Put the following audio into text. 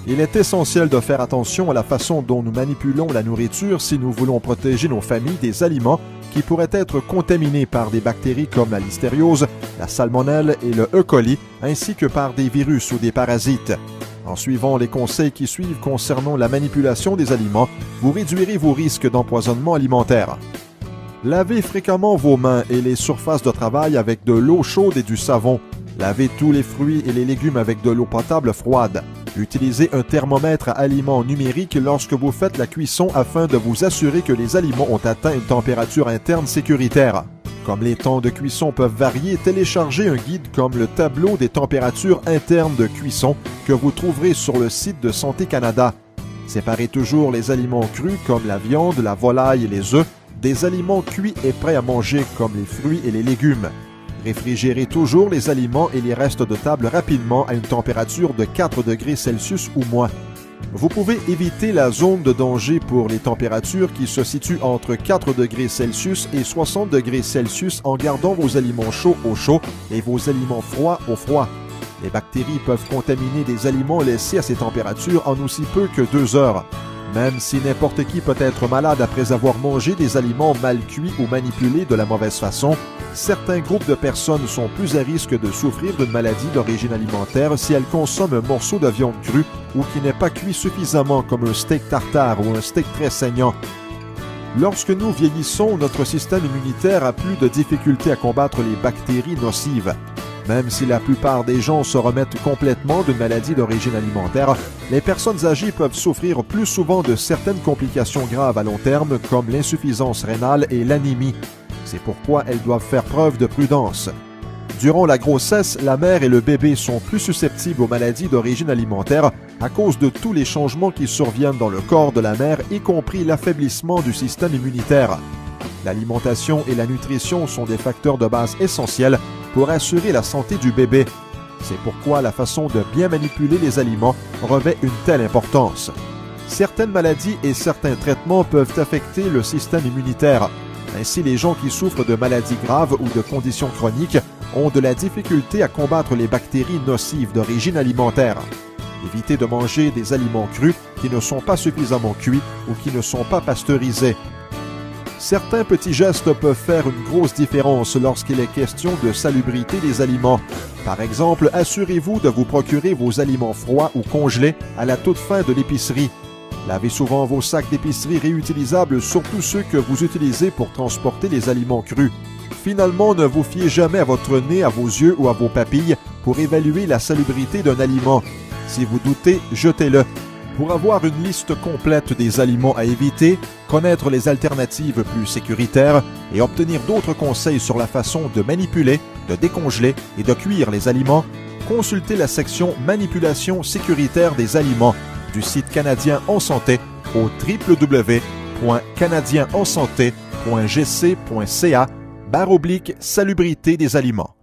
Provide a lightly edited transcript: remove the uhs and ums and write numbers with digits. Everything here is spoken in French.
Il est essentiel de faire attention à la façon dont nous manipulons la nourriture si nous voulons protéger nos familles des aliments qui pourraient être contaminés par des bactéries comme la listériose, la salmonelle et le E. coli, ainsi que par des virus ou des parasites. En suivant les conseils qui suivent concernant la manipulation des aliments, vous réduirez vos risques d'empoisonnement alimentaire. Lavez fréquemment vos mains et les surfaces de travail avec de l'eau chaude et du savon. Lavez tous les fruits et les légumes avec de l'eau potable froide. Utilisez un thermomètre à aliments numérique lorsque vous faites la cuisson afin de vous assurer que les aliments ont atteint une température interne sécuritaire. Comme les temps de cuisson peuvent varier, téléchargez un guide comme le tableau des températures internes de cuisson que vous trouverez sur le site de Santé Canada. Séparez toujours les aliments crus comme la viande, la volaille et les œufs des aliments cuits et prêts à manger comme les fruits et les légumes. Réfrigérez toujours les aliments et les restes de table rapidement à une température de 4 degrés Celsius ou moins. Vous pouvez éviter la zone de danger pour les températures qui se situent entre 4 degrés Celsius et 60 degrés Celsius en gardant vos aliments chauds au chaud et vos aliments froids au froid. Les bactéries peuvent contaminer des aliments laissés à ces températures en aussi peu que 2 heures. Même si n'importe qui peut être malade après avoir mangé des aliments mal cuits ou manipulés de la mauvaise façon, certains groupes de personnes sont plus à risque de souffrir d'une maladie d'origine alimentaire si elles consomment un morceau de viande crue ou qui n'est pas cuit suffisamment comme un steak tartare ou un steak très saignant. Lorsque nous vieillissons, notre système immunitaire a plus de difficultés à combattre les bactéries nocives. Même si la plupart des gens se remettent complètement d'une maladie d'origine alimentaire, les personnes âgées peuvent souffrir plus souvent de certaines complications graves à long terme comme l'insuffisance rénale et l'anémie. C'est pourquoi elles doivent faire preuve de prudence. Durant la grossesse, la mère et le bébé sont plus susceptibles aux maladies d'origine alimentaire à cause de tous les changements qui surviennent dans le corps de la mère, y compris l'affaiblissement du système immunitaire. L'alimentation et la nutrition sont des facteurs de base essentiels pour assurer la santé du bébé. C'est pourquoi la façon de bien manipuler les aliments revêt une telle importance. Certaines maladies et certains traitements peuvent affecter le système immunitaire. Ainsi, les gens qui souffrent de maladies graves ou de conditions chroniques ont de la difficulté à combattre les bactéries nocives d'origine alimentaire. Évitez de manger des aliments crus qui ne sont pas suffisamment cuits ou qui ne sont pas pasteurisés. Certains petits gestes peuvent faire une grosse différence lorsqu'il est question de salubrité des aliments. Par exemple, assurez-vous de vous procurer vos aliments froids ou congelés à la toute fin de l'épicerie. Lavez souvent vos sacs d'épicerie réutilisables, surtout ceux que vous utilisez pour transporter les aliments crus. Finalement, ne vous fiez jamais à votre nez, à vos yeux ou à vos papilles pour évaluer la salubrité d'un aliment. Si vous doutez, jetez-le. Pour avoir une liste complète des aliments à éviter, connaître les alternatives plus sécuritaires et obtenir d'autres conseils sur la façon de manipuler, de décongeler et de cuire les aliments, consultez la section Manipulation sécuritaire des aliments du site canadien en santé au www.canadienensanté.gc.ca/salubrité des aliments.